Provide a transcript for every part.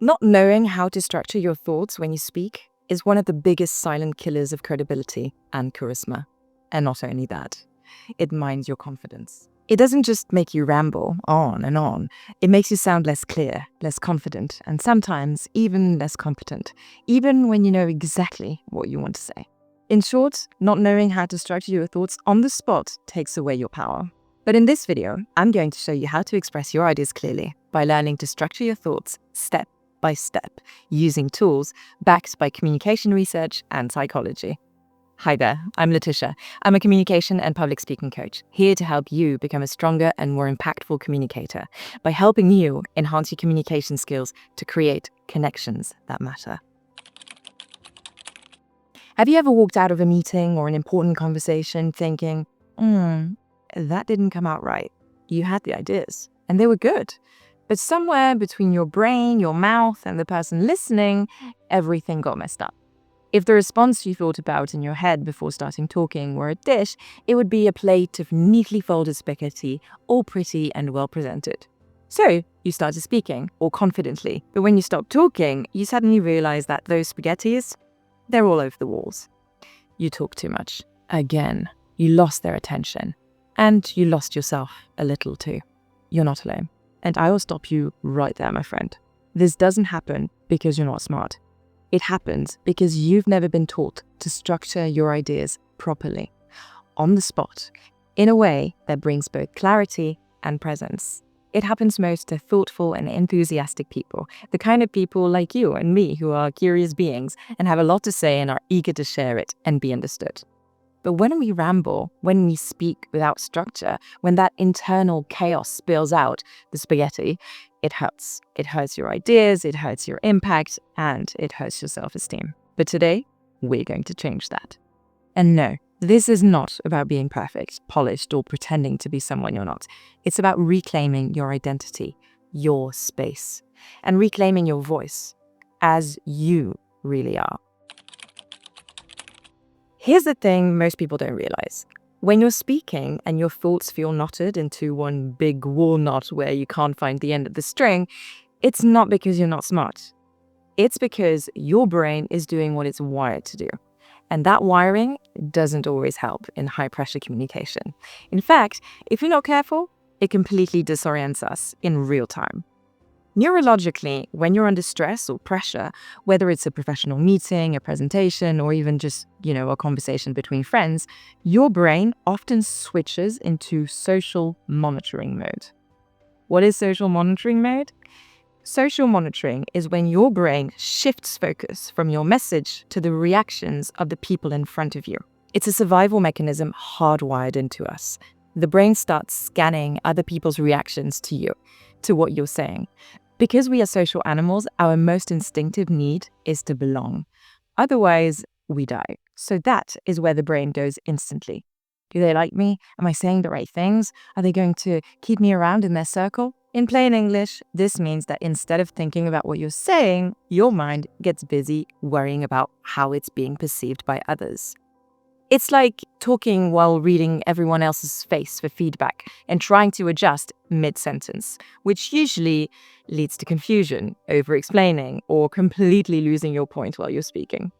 Not knowing how to structure your thoughts when you speak is one of the biggest silent killers of credibility and charisma. And not only that, it mines your confidence. It doesn't just make you ramble on and on. It makes you sound less clear, less confident, and sometimes even less competent, even when you know exactly what you want to say. In short, not knowing how to structure your thoughts on the spot takes away your power. But in this video, I'm going to show you how to express your ideas clearly by learning to structure your thoughts step by step, using tools backed by communication research and psychology. Hi there, I'm Letitia. I'm a communication and public speaking coach, here to help you become a stronger and more impactful communicator by helping you enhance your communication skills to create connections that matter. Have you ever walked out of a meeting or an important conversation thinking, that didn't come out right? You had the ideas, and they were good. But somewhere between your brain, your mouth, and the person listening, everything got messed up. If the response you thought about in your head before starting talking were a dish, it would be a plate of neatly folded spaghetti, all pretty and well presented. So you started speaking, all confidently, but when you stopped talking, you suddenly realized that those spaghettis, they're all over the walls. You talk too much. Again, you lost their attention. And you lost yourself a little too. You're not alone. And I will stop you right there, my friend. This doesn't happen because you're not smart. It happens because you've never been taught to structure your ideas properly, on the spot, in a way that brings both clarity and presence. It happens most to thoughtful and enthusiastic people, the kind of people like you and me who are curious beings and have a lot to say and are eager to share it and be understood. But when we ramble, when we speak without structure, when that internal chaos spills out the spaghetti, it hurts. It hurts your ideas, it hurts your impact, and it hurts your self-esteem. But today, we're going to change that. And no, this is not about being perfect, polished, or pretending to be someone you're not. It's about reclaiming your identity, your space, and reclaiming your voice as you really are. Here's the thing most people don't realize. When you're speaking and your thoughts feel knotted into one big wool knot where you can't find the end of the string, it's not because you're not smart. It's because your brain is doing what it's wired to do. And that wiring doesn't always help in high-pressure communication. In fact, if you're not careful, it completely disorients us in real time. Neurologically, when you're under stress or pressure, whether it's a professional meeting, a presentation, or even just, a conversation between friends, your brain often switches into social monitoring mode. What is social monitoring mode? Social monitoring is when your brain shifts focus from your message to the reactions of the people in front of you. It's a survival mechanism hardwired into us. The brain starts scanning other people's reactions to you, to what you're saying. Because we are social animals, our most instinctive need is to belong. Otherwise, we die. So that is where the brain goes instantly. Do they like me? Am I saying the right things? Are they going to keep me around in their circle? In plain English, this means that instead of thinking about what you're saying, your mind gets busy worrying about how it's being perceived by others. It's like talking while reading everyone else's face for feedback and trying to adjust mid-sentence, which usually leads to confusion, over-explaining, or completely losing your point while you're speaking.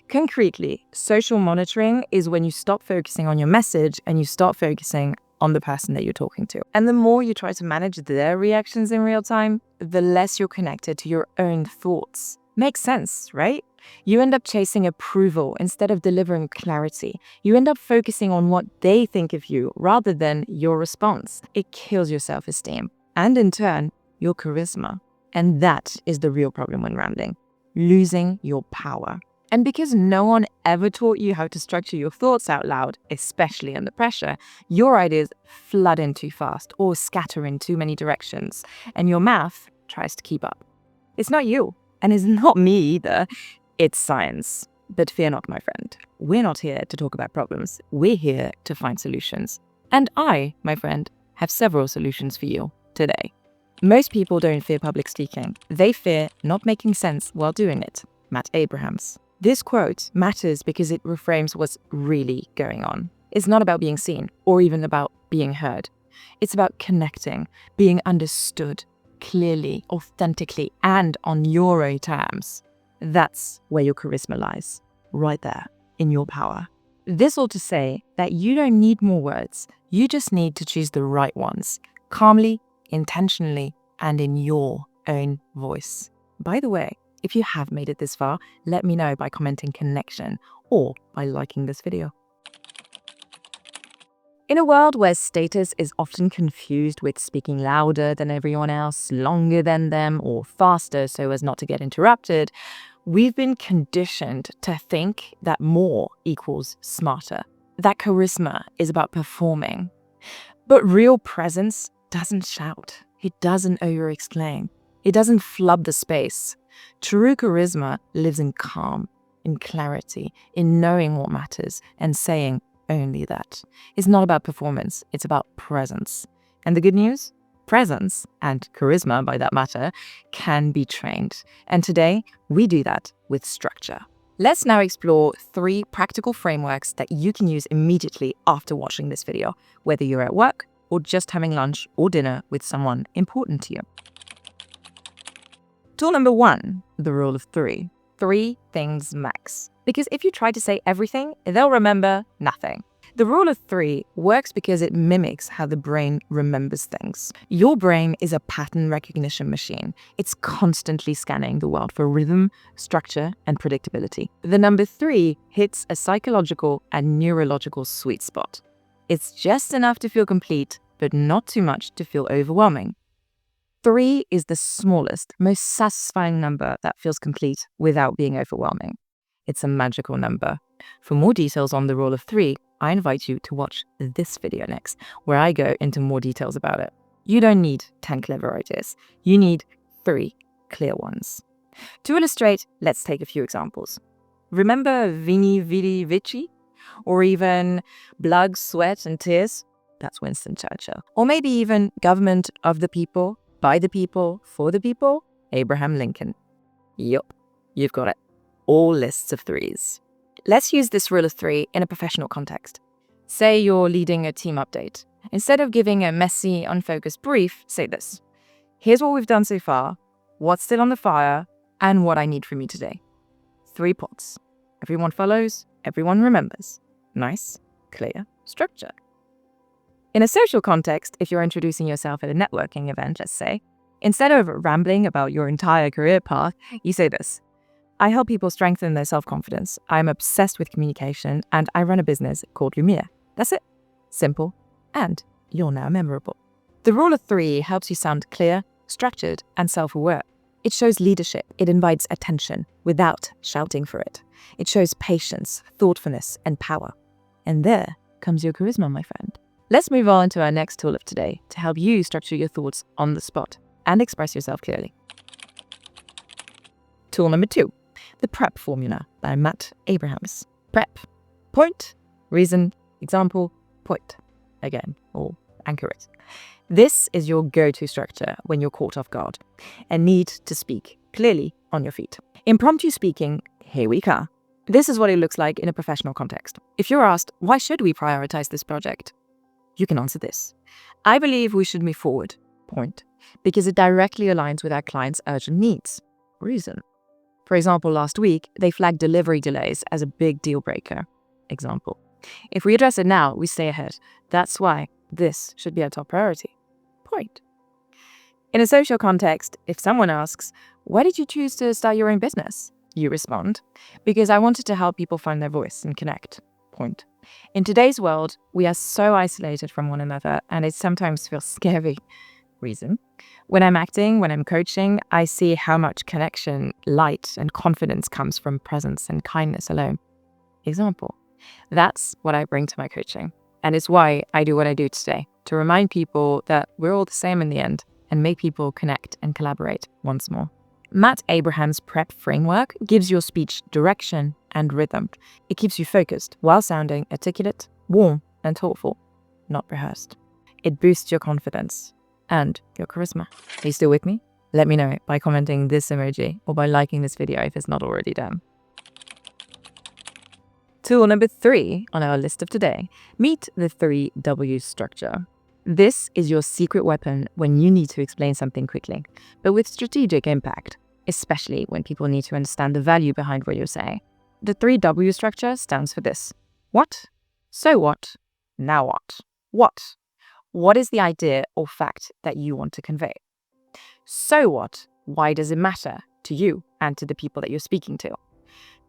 Concretely, social monitoring is when you stop focusing on your message and you start focusing on the person that you're talking to. And the more you try to manage their reactions in real time, the less you're connected to your own thoughts. Makes sense, right? You end up chasing approval instead of delivering clarity. You end up focusing on what they think of you rather than your response. It kills your self-esteem and in turn, your charisma. And that is the real problem when rambling, losing your power. And because no one ever taught you how to structure your thoughts out loud, especially under pressure, your ideas flood in too fast or scatter in too many directions, and your mouth tries to keep up. It's not you, and it's not me either. It's science. But fear not, my friend. We're not here to talk about problems. We're here to find solutions. And I, my friend, have several solutions for you today. Most people don't fear public speaking. They fear not making sense while doing it. Matt Abrahams. This quote matters because it reframes what's really going on. It's not about being seen or even about being heard. It's about connecting, being understood, clearly, authentically, and on your own terms, that's where your charisma lies, right there, in your power. This all to say that you don't need more words. You just need to choose the right ones, calmly, intentionally, and in your own voice. By the way, if you have made it this far, let me know by commenting connection or by liking this video. In a world where status is often confused with speaking louder than everyone else, longer than them, or faster so as not to get interrupted, we've been conditioned to think that more equals smarter, that charisma is about performing. But real presence doesn't shout, it doesn't over-exclaim, it doesn't flood the space. True charisma lives in calm, in clarity, in knowing what matters and saying only that. It's not about performance, it's about presence. And the good news? Presence, and charisma by that matter, can be trained. And today, we do that with structure. Let's now explore 3 practical frameworks that you can use immediately after watching this video, whether you're at work or just having lunch or dinner with someone important to you. Tool number 1, the rule of 3. 3 things max. Because if you try to say everything, they'll remember nothing. The rule of 3 works because it mimics how the brain remembers things. Your brain is a pattern recognition machine. It's constantly scanning the world for rhythm, structure, and predictability. The number 3 hits a psychological and neurological sweet spot. It's just enough to feel complete, but not too much to feel overwhelming. 3 is the smallest, most satisfying number that feels complete without being overwhelming. It's a magical number. For more details on the rule of 3, I invite you to watch this video next, where I go into more details about it. You don't need 10 clever ideas. You need 3 clear ones. To illustrate, let's take a few examples. Remember Veni, Vidi, Vici? Or even blood, sweat, and tears? That's Winston Churchill. Or maybe even government of the people, by the people, for the people? Abraham Lincoln. Yup, you've got it. All lists of 3s. Let's use this rule of 3 in a professional context. Say you're leading a team update. Instead of giving a messy, unfocused brief, say this. Here's what we've done so far, what's still on the fire, and what I need from you today. 3 points. Everyone follows, everyone remembers. Nice, clear structure. In a social context, if you're introducing yourself at a networking event, let's say, instead of rambling about your entire career path, you say this. I help people strengthen their self-confidence. I'm obsessed with communication, and I run a business called Lumiere. That's it. Simple, and you're now memorable. The rule of 3 helps you sound clear, structured, and self-aware. It shows leadership. It invites attention without shouting for it. It shows patience, thoughtfulness, and power. And there comes your charisma, my friend. Let's move on to our next tool of today to help you structure your thoughts on the spot and express yourself clearly. Tool number 2. The PREP formula by Matt Abrahams. PREP. Point, reason, example, point. Again, or anchor it. This is your go-to structure when you're caught off guard and need to speak clearly on your feet. Impromptu speaking, here we come. This is what it looks like in a professional context. If you're asked, why should we prioritize this project? You can answer this. I believe we should move forward, point, because it directly aligns with our clients' urgent needs, reason. For example, last week, they flagged delivery delays as a big deal breaker. Example. If we address it now, we stay ahead. That's why this should be our top priority. Point. In a social context, if someone asks, why did you choose to start your own business? You respond, because I wanted to help people find their voice and connect. Point. In today's world, we are so isolated from one another, and it sometimes feels scary. Reason. When I'm acting, when I'm coaching, I see how much connection, light, and confidence comes from presence and kindness alone. Example. That's what I bring to my coaching. And it's why I do what I do today, to remind people that we're all the same in the end and make people connect and collaborate once more. Matt Abrahams' PREP framework gives your speech direction and rhythm. It keeps you focused while sounding articulate, warm, and thoughtful, not rehearsed. It boosts your confidence and your charisma. Are you still with me? Let me know by commenting this emoji or by liking this video if it's not already done. Tool number 3 on our list of today, meet the 3 W structure. This is your secret weapon when you need to explain something quickly, but with strategic impact, especially when people need to understand the value behind what you're saying. The 3W structure stands for this. What? So what? Now what? What? What is the idea or fact that you want to convey? So what? Why does it matter to you and to the people that you're speaking to?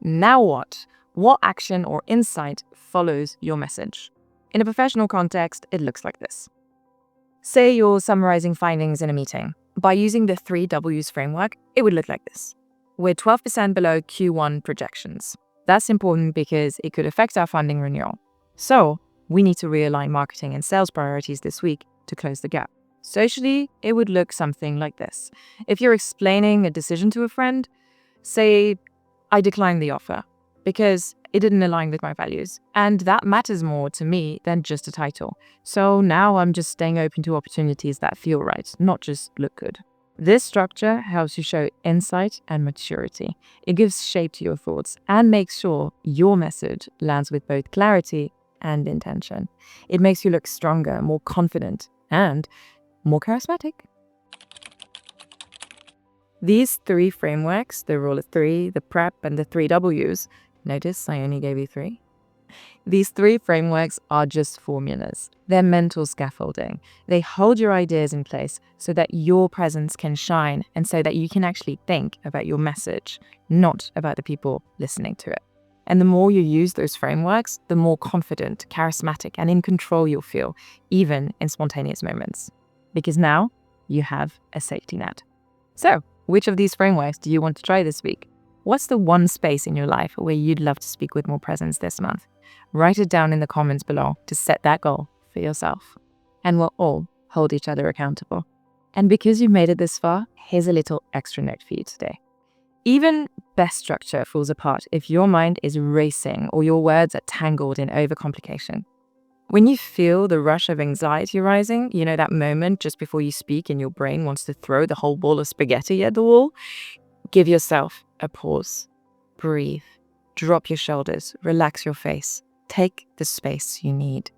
Now what? What action or insight follows your message? In a professional context, it looks like this. Say you're summarizing findings in a meeting. By using the 3Ws framework, it would look like this. We're 12% below Q1 projections. That's important because it could affect our funding renewal. So we need to realign marketing and sales priorities this week to close the gap. Socially, it would look something like this. If you're explaining a decision to a friend, say, I declined the offer because it didn't align with my values. And that matters more to me than just a title. So now I'm just staying open to opportunities that feel right, not just look good. This structure helps you show insight and maturity. It gives shape to your thoughts and makes sure your message lands with both clarity and intention. It makes you look stronger, more confident, and more charismatic. These 3 frameworks, the rule of 3, the prep, and the 3Ws, notice I only gave you 3. These 3 frameworks are just formulas. They're mental scaffolding. They hold your ideas in place so that your presence can shine and so that you can actually think about your message, not about the people listening to it. And the more you use those frameworks, the more confident, charismatic, and in control you'll feel, even in spontaneous moments. Because now you have a safety net. So, which of these frameworks do you want to try this week? What's the one space in your life where you'd love to speak with more presence this month? Write it down in the comments below to set that goal for yourself. And we'll all hold each other accountable. And because you've made it this far, here's a little extra note for you today. Even best structure falls apart if your mind is racing or your words are tangled in overcomplication. When you feel the rush of anxiety rising, you know that moment just before you speak and your brain wants to throw the whole bowl of spaghetti at the wall? Give yourself a pause. Breathe. Drop your shoulders. Relax your face. Take the space you need.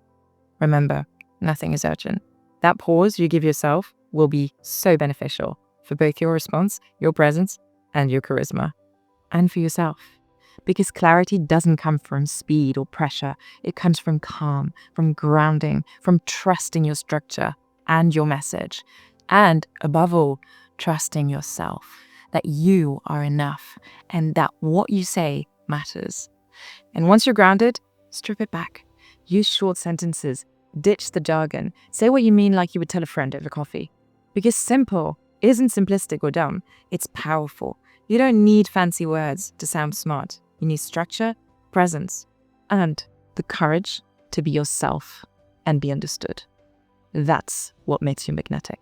Remember, nothing is urgent. That pause you give yourself will be so beneficial for both your response, your presence, and your charisma. And for yourself. Because clarity doesn't come from speed or pressure. It comes from calm, from grounding, from trusting your structure and your message. And above all, trusting yourself, that you are enough and that what you say matters. And once you're grounded, strip it back. Use short sentences. Ditch the jargon. Say what you mean like you would tell a friend over coffee. Because simple isn't simplistic or dumb. It's powerful. You don't need fancy words to sound smart. You need structure, presence, and the courage to be yourself and be understood. That's what makes you magnetic.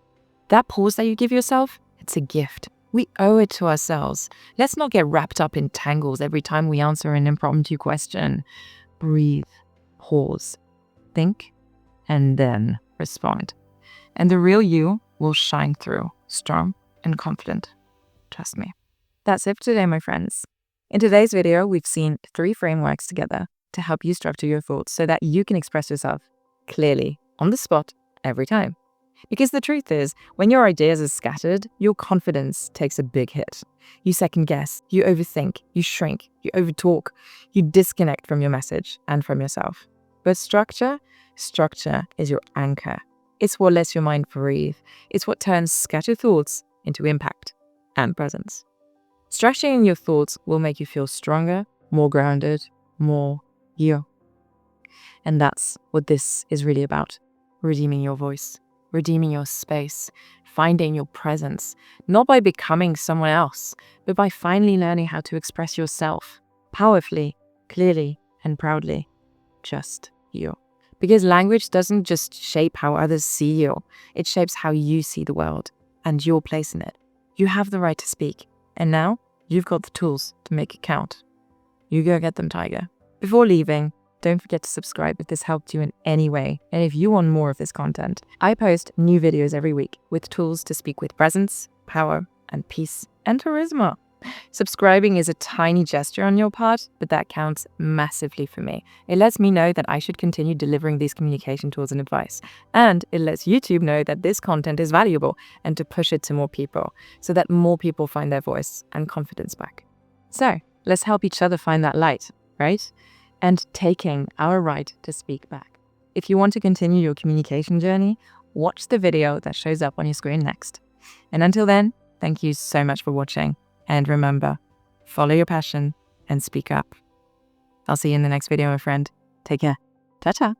That pause that you give yourself, it's a gift. We owe it to ourselves. Let's not get wrapped up in tangles every time we answer an impromptu question. Breathe, pause, think, and then respond. And the real you will shine through, strong and confident. Trust me. That's it for today, my friends. In today's video, we've seen 3 frameworks together to help you structure your thoughts so that you can express yourself clearly, on the spot, every time. Because the truth is, when your ideas are scattered, your confidence takes a big hit. You second guess, you overthink, you shrink, you overtalk, you disconnect from your message and from yourself. But structure is your anchor. It's what lets your mind breathe. It's what turns scattered thoughts into impact and presence. Structuring your thoughts will make you feel stronger, more grounded, more you. And that's what this is really about. Redeeming your voice, redeeming your space, finding your presence, not by becoming someone else, but by finally learning how to express yourself powerfully, clearly, and proudly. Just you. Because language doesn't just shape how others see you, it shapes how you see the world and your place in it. You have the right to speak. And now, you've got the tools to make it count. You go get them, Tiger. Before leaving, don't forget to subscribe if this helped you in any way. And if you want more of this content, I post new videos every week with tools to speak with presence, power, and peace and charisma. Subscribing is a tiny gesture on your part, but that counts massively for me. It lets me know that I should continue delivering these communication tools and advice. And it lets YouTube know that this content is valuable and to push it to more people so that more people find their voice and confidence back. So let's help each other find that light, right? And taking our right to speak back. If you want to continue your communication journey, watch the video that shows up on your screen next. And until then, thank you so much for watching. And remember, follow your passion and speak up. I'll see you in the next video, my friend. Take care. Ta-ta.